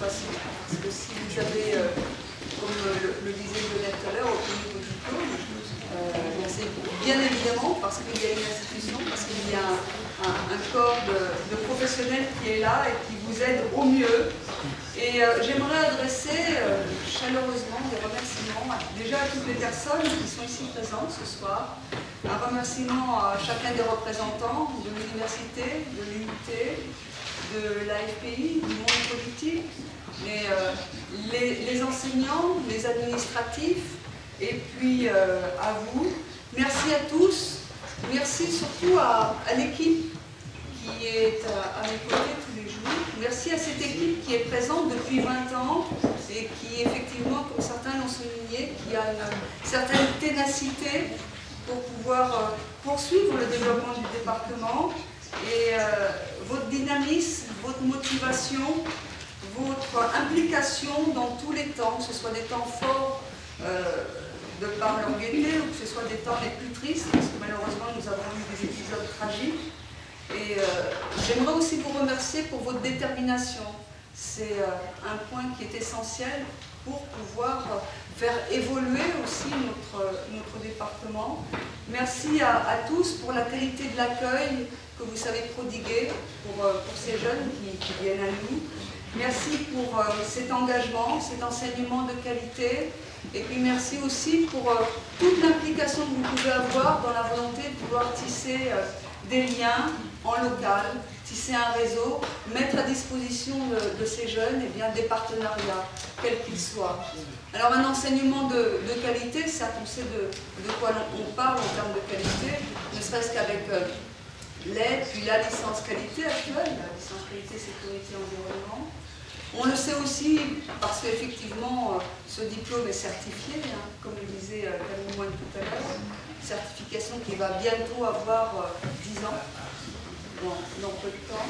façon. Parce que si vous avez, comme le disait Lionel tout à l'heure, obtenu vos diplômes, c'est bien évidemment parce qu'il y a une institution, parce qu'il y a un corps de professionnels qui est là et qui vous aide au mieux. Et j'aimerais adresser chaleureusement des remerciements déjà à toutes les personnes qui sont ici présentes ce soir. Un remerciement à chacun des représentants de l'université, de l'UIT, de l'AFPI, du monde politique, les enseignants, les administratifs, et puis à vous. Merci à tous. Merci surtout à l'équipe qui est à mes côtés tous les jours. Merci à cette équipe qui est présente depuis 20 ans et qui, effectivement, comme certains l'ont souligné, qui a une certaine ténacité pour pouvoir poursuivre le développement du département. Et votre dynamisme, votre motivation, votre implication dans tous les temps, que ce soit des temps forts de par leur gaieté ou que ce soit des temps les plus tristes, parce que malheureusement nous avons eu des épisodes tragiques. Et j'aimerais aussi vous remercier pour votre détermination. C'est un point qui est essentiel pour pouvoir faire évoluer aussi notre département. Merci à tous pour la qualité de l'accueil que vous savez prodiguer pour ces jeunes qui viennent à nous. Merci pour cet engagement, cet enseignement de qualité. Et puis merci aussi pour toute l'implication que vous pouvez avoir dans la volonté de pouvoir tisser des liens en local, tisser un réseau, mettre à disposition de ces jeunes des partenariats, quels qu'ils soient. Alors un enseignement de qualité, certes on sait de quoi on parle en termes de qualité, ne serait-ce qu'avec l'aide, puis la licence qualité actuelle, la licence qualité, sécurité, environnement. On le sait aussi parce qu'effectivement, ce diplôme est certifié, comme le disait Camille Moine tout à l'heure, certification qui va bientôt avoir 10 ans, dans peu de temps.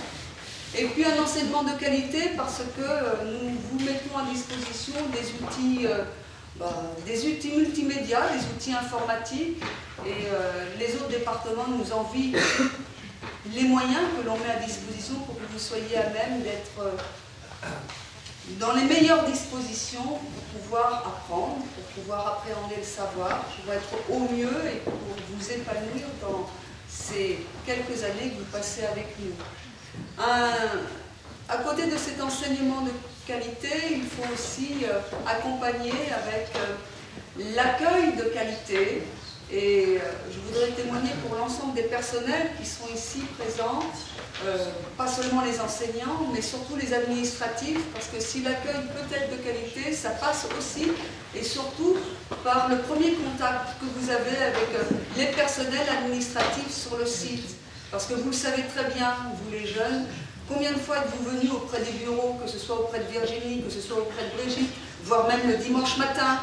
Et puis un enseignement de qualité parce que nous vous mettons à disposition des outils multimédia, des outils informatiques, et les autres départements nous envient les moyens que l'on met à disposition pour que vous soyez à même d'être dans les meilleures dispositions pour pouvoir apprendre, pour pouvoir appréhender le savoir, pour être au mieux et pour vous épanouir dans ces quelques années que vous passez avec nous. À côté de cet enseignement de qualité, il faut aussi accompagner avec l'accueil de qualité. Et je voudrais témoigner pour l'ensemble des personnels qui sont ici présents, pas seulement les enseignants, mais surtout les administratifs, parce que si l'accueil peut être de qualité, ça passe aussi et surtout par le premier contact que vous avez avec les personnels administratifs sur le site. Parce que vous le savez très bien, vous les jeunes, combien de fois êtes-vous venus auprès des bureaux, que ce soit auprès de Virginie, que ce soit auprès de Brigitte, voire même le dimanche matin.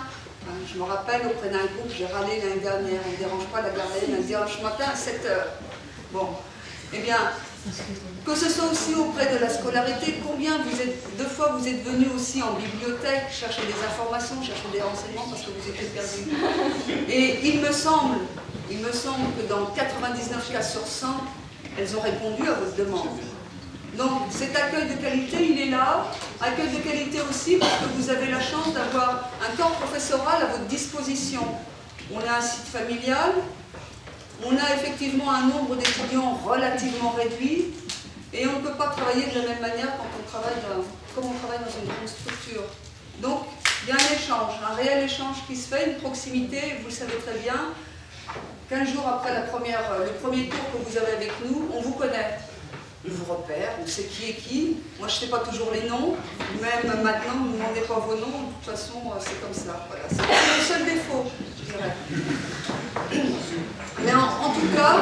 Je me rappelle, auprès d'un groupe, j'ai râlé l'année dernière, on ne dérange pas la gardienne un dimanche matin à 7 h. Bon, eh bien, que ce soit aussi auprès de la scolarité, deux fois vous êtes venus aussi en bibliothèque, chercher des informations, chercher des renseignements parce que vous étiez perdus. Et il me semble que dans 99 cas sur 100, elles ont répondu à votre demande. Donc cet accueil de qualité, il est là. Accueil de qualité aussi parce que vous avez la chance d'avoir un corps professoral à votre disposition. On a un site familial, on a effectivement un nombre d'étudiants relativement réduit et on ne peut pas travailler de la même manière quand on travaille comme on travaille dans une grande structure. Donc il y a un échange, un réel échange qui se fait, une proximité, vous le savez très bien. 15 jours après le premier cours que vous avez avec nous, on vous connaît. On vous repère, on sait qui est qui. Moi, je ne sais pas toujours les noms. Même maintenant, ne me demandez pas vos noms. De toute façon, c'est comme ça. Voilà. C'est le seul défaut, je dirais. Mais en tout cas,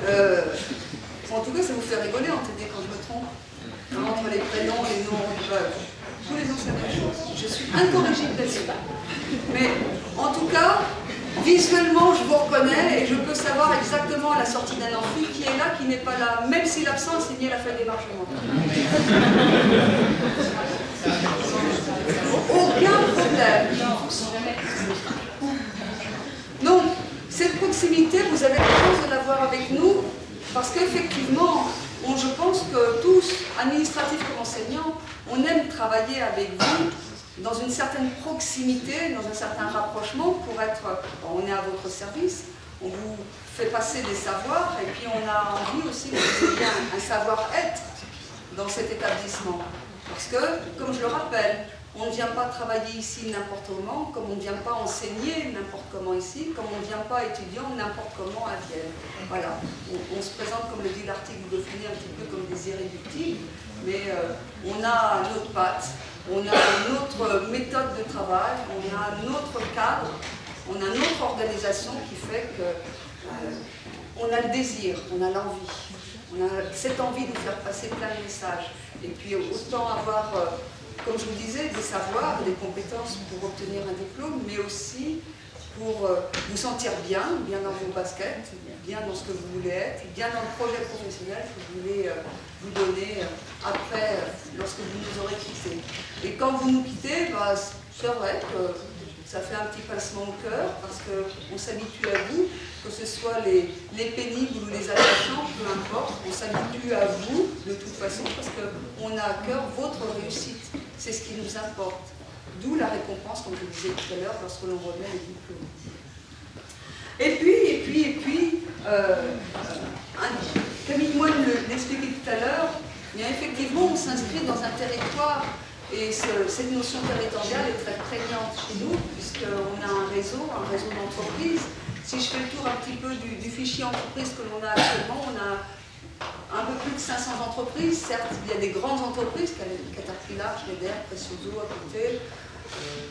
ça vous fait rigoler, en TD, quand je me trompe. Entre les prénoms, les noms, tous les noms, c'est la même chose. Je suis incorrigible là-dessus. Mais en tout cas, visuellement, je vous reconnais et je peux savoir exactement à la sortie d'un amphi qui est là, qui n'est pas là, même si l'absent a signé la feuille d'émargement. Aucun problème. Donc, cette proximité, vous avez la chance de l'avoir avec nous, parce qu'effectivement, je pense que tous, administratifs comme enseignants, on aime travailler avec vous dans une certaine proximité, dans un certain rapprochement pour être, on est à votre service, on vous fait passer des savoirs et puis on a envie aussi que vous ayez un savoir-être dans cet établissement. Parce que, comme je le rappelle, on ne vient pas travailler ici n'importe comment, comme on ne vient pas enseigner n'importe comment ici, comme on ne vient pas étudiant n'importe comment à Vienne. Voilà, on se présente, comme le dit l'article de Dauphine, un petit peu comme des irréductibles, mais on a notre patte, on a notre méthode de travail, on a notre cadre, on a notre organisation qui fait que on a le désir, on a l'envie, on a cette envie de faire passer plein de messages. Et puis autant avoir, comme je vous disais, des savoirs, des compétences pour obtenir un diplôme, mais aussi pour vous sentir bien dans vos baskets, bien dans ce que vous voulez être, bien dans le projet professionnel que vous voulez vous donner après, lorsque vous nous aurez quittés. Et quand vous nous quittez, bah, c'est vrai que ça fait un petit pincement au cœur, parce qu'on s'habitue à vous, que ce soit les pénibles ou les attachants, peu importe, on s'habitue à vous de toute façon, parce qu'on a à cœur votre réussite. C'est ce qui nous importe. D'où la récompense, comme je disais tout à l'heure, lorsque l'on remet les diplômes. Et puis, Camille Moine l'expliquait tout à l'heure, bien effectivement, on s'inscrit dans un territoire, et cette notion territoriale est très prégnante chez nous, puisqu'on a un réseau d'entreprises. Si je fais le tour un petit peu du fichier entreprise que l'on a actuellement, on a un peu plus de 500 entreprises. Certes, il y a des grandes entreprises, Caterpillar, Schneider, Precioso à côté,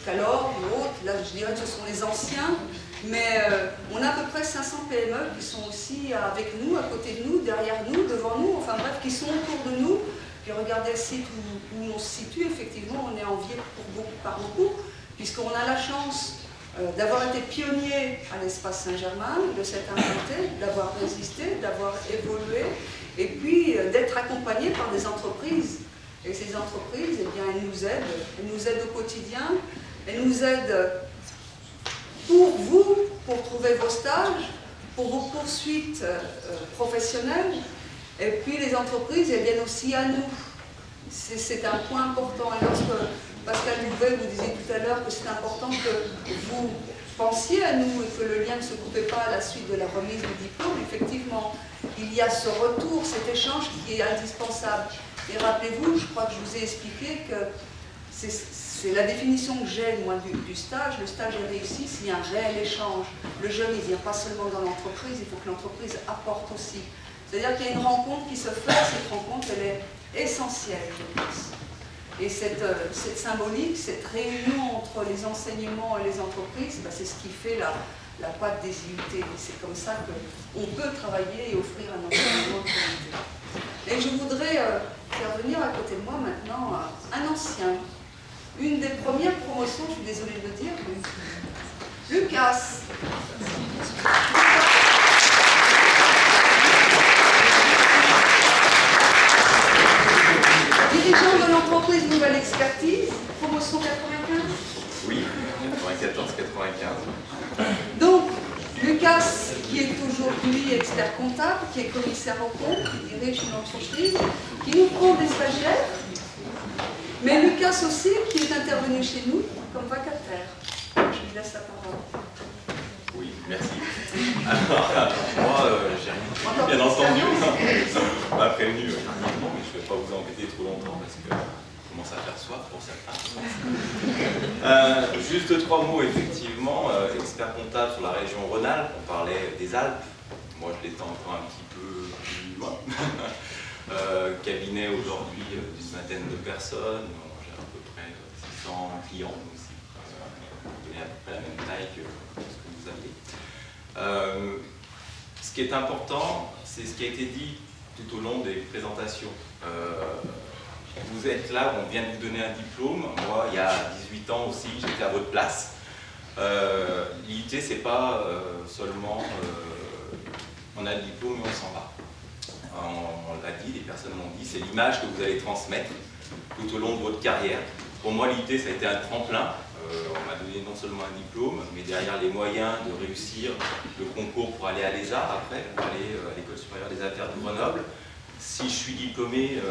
Calor ou autres. Là, je dirais que ce sont les anciens. Mais on a à peu près 500 PME qui sont aussi avec nous, à côté de nous, derrière nous, devant nous, enfin bref, qui sont autour de nous. Puis regardez le site où on se situe, effectivement, on est envié par beaucoup, puisqu'on a la chance d'avoir été pionnier à l'espace Saint-Germain, de s'être inventé, d'avoir résisté, d'avoir évolué, et puis d'être accompagné par des entreprises. Et ces entreprises, eh bien, elles nous aident au quotidien, elles nous aident pour vous, pour trouver vos stages, pour vos poursuites professionnelles, et puis les entreprises, elles viennent aussi à nous. C'est un point important. Et lorsque Pascal Louvet vous disait tout à l'heure que c'est important que vous pensiez à nous et que le lien ne se coupait pas à la suite de la remise du diplôme, effectivement, il y a ce retour, cet échange qui est indispensable. Et rappelez-vous, je crois que je vous ai expliqué que c'est la définition que j'ai, moi, du stage. Le stage est réussi s'il y a un réel échange. Le jeune, il ne vient pas seulement dans l'entreprise, il faut que l'entreprise apporte aussi. C'est-à-dire qu'il y a une rencontre qui se fait, cette rencontre, elle est essentielle, je pense. Et cette symbolique, cette réunion entre les enseignements et les entreprises, bah, c'est ce qui fait la patte des IUT. C'est comme ça qu'on peut travailler et offrir un enseignement de qualité. Et je voudrais faire venir à côté de moi maintenant un ancien. Une des premières promotions, je suis désolée de le dire, Lucas. Dirigeant de l'entreprise Nouvelle Expertise, promotion 95. Oui, 94-95. Donc, Lucas, qui est aujourd'hui expert comptable, qui est commissaire au compte, qui dirige une entreprise, qui nous prend des stagiaires, mais Lucas aussi, qui est intervenu chez nous comme vacataire. Je lui laisse la parole. Oui, merci. Alors, moi, j'ai bien entendu, on m'a prévenu, mais je ne vais pas vous embêter trop longtemps parce que je commence à faire soif pour certains. Juste 3 mots, effectivement. Expert comptable sur la région Rhône-Alpes, on parlait des Alpes. Moi, je l'étends encore un petit peu plus loin. Cabinet aujourd'hui d'une vingtaine de personnes. J'ai à peu près 600 clients aussi. On est à peu près la même taille que ce que vous aviez. Ce qui est important, c'est ce qui a été dit tout au long des présentations. Vous êtes là, on vient de vous donner un diplôme. Moi, il y a 18 ans aussi, j'étais à votre place. L'IUT, c'est pas seulement on a le diplôme et on s'en va. On l'a dit, les personnes l'ont dit, c'est l'image que vous allez transmettre tout au long de votre carrière. Pour moi, l'IUT, ça a été un tremplin. On m'a donné non seulement un diplôme, mais derrière les moyens de réussir le concours pour aller à l'ESA, après, pour aller à l'École supérieure des affaires de Grenoble. si je suis diplômé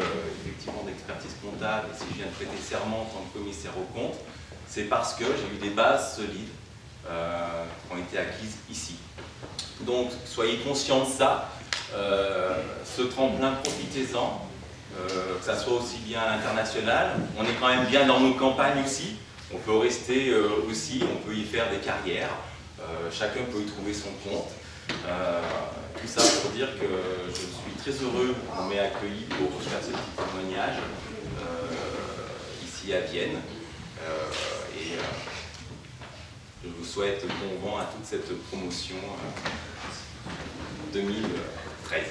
effectivement d'expertise comptable et si je viens de prêter serment en tant que commissaire aux comptes, c'est parce que j'ai eu des bases solides qui ont été acquises ici. Donc soyez conscients de ça, ce tremplin, profitez-en, que ça soit aussi bien à l'international, on est quand même bien dans nos campagnes aussi, on peut rester aussi, on peut y faire des carrières, chacun peut y trouver son compte. Tout ça pour dire que je suis très heureux qu'on m'ait accueilli pour faire ce petit témoignage ici à Vienne. Et je vous souhaite bon vent à toute cette promotion 2013.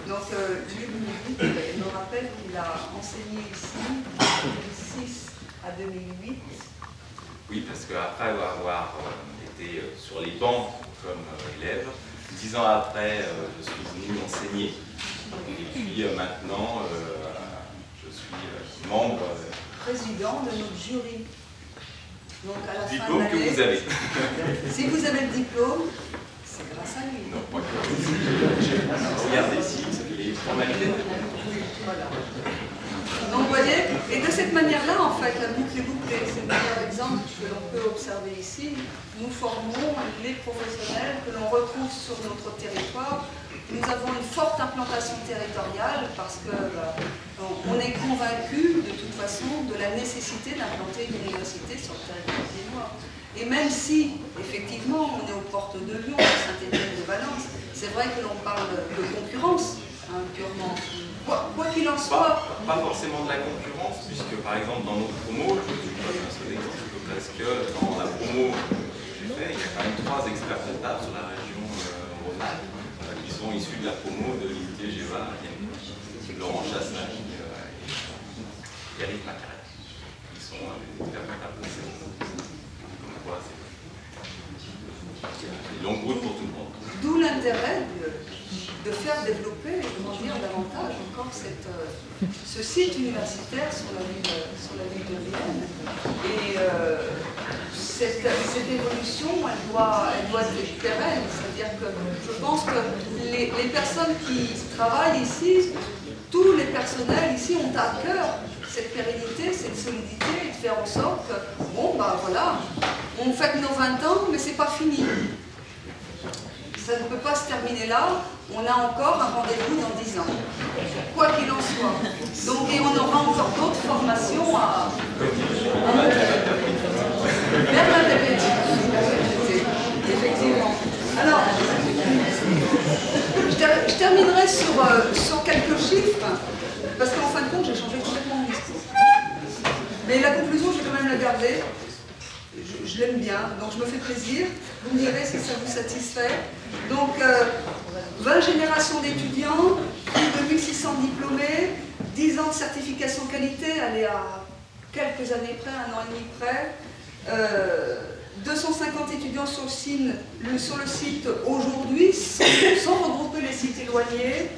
Donc, Luc me rappelle qu'il a enseigné ici de 2006 à 2008. Oui, parce qu'après avoir été sur les bancs comme élève, 10 ans après, je suis venu enseigner. Et puis maintenant, je suis membre. Président de notre jury. Donc, à la fin de Diplôme que l'année, vous avez. si vous avez le diplôme, c'est grâce à lui. Non, moi, regardez ici, les formalités. Voilà. Donc vous voyez, et de cette manière-là, en fait, la boucle est bouclée. C'est le meilleur exemple que l'on peut observer ici. Nous formons les professionnels que l'on retrouve sur notre territoire. Nous avons une forte implantation territoriale parce que on est convaincu de toute façon de la nécessité d'implanter une université sur le territoire viennois. Et même si, effectivement, on est aux portes de Lyon, de Saint-Étienne, de Valence, c'est vrai que l'on parle de concurrence, hein, purement. Quoi qu'il en soit. Pas forcément de la concurrence, puisque par exemple dans nos promos, je suis pas un seul exemple, parce que dans la promo que j'ai fait, il y a quand même 3 experts comptables sur la région Rhône-Alpes qui sont issus de la promo de l'IUT GEVA, Laurent Chassage et Eric Macaret, qui sont des experts comptables. Comme quoi, c'est une longue route pour tout le monde. D'où l'intérêt de faire développer, comment dire, davantage encore ce site universitaire sur la ville de Vienne. Et cette évolution, elle doit être pérenne. C'est-à-dire que je pense que les personnes qui travaillent ici, tous les personnels ici ont à cœur cette pérennité, cette solidité, et de faire en sorte que, bon, ben voilà, on fête nos 20 ans, mais c'est pas fini. Ça ne peut pas se terminer là, on a encore un rendez-vous dans 10 ans, quoi qu'il en soit. Donc, et on aura encore d'autres formations à faire la répétition, effectivement. Alors, je terminerai sur quelques chiffres, parce qu'en fin de compte, j'ai changé complètement mon discours. Mais la conclusion, je vais quand même la garder. Je l'aime bien, donc je me fais plaisir. Vous me direz si ça vous satisfait. Donc, 20 générations d'étudiants, plus de 1600 diplômés, 10 ans de certification qualité, allez à quelques années près, 1 an et demi près, 250 étudiants sur le site aujourd'hui, sans regrouper les sites éloignés,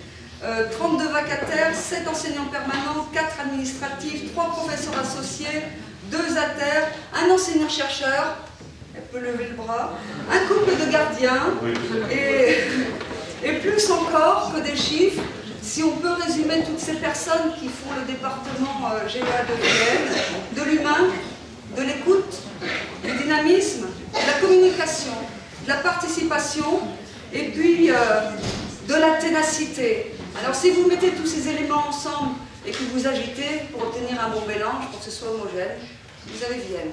32 vacataires, 7 enseignants permanents, 4 administratifs, 3 professeurs associés, 2 ATER, un enseignant-chercheur, elle peut lever le bras, un couple de gardiens, et plus encore que des chiffres, si on peut résumer toutes ces personnes qui font le département GEA de Vienne, de l'humain, de l'écoute, du dynamisme, de la communication, de la participation, et puis de la ténacité. Alors si vous mettez tous ces éléments ensemble et que vous agitez pour obtenir un bon mélange, pour que ce soit homogène, vous avez Vienne.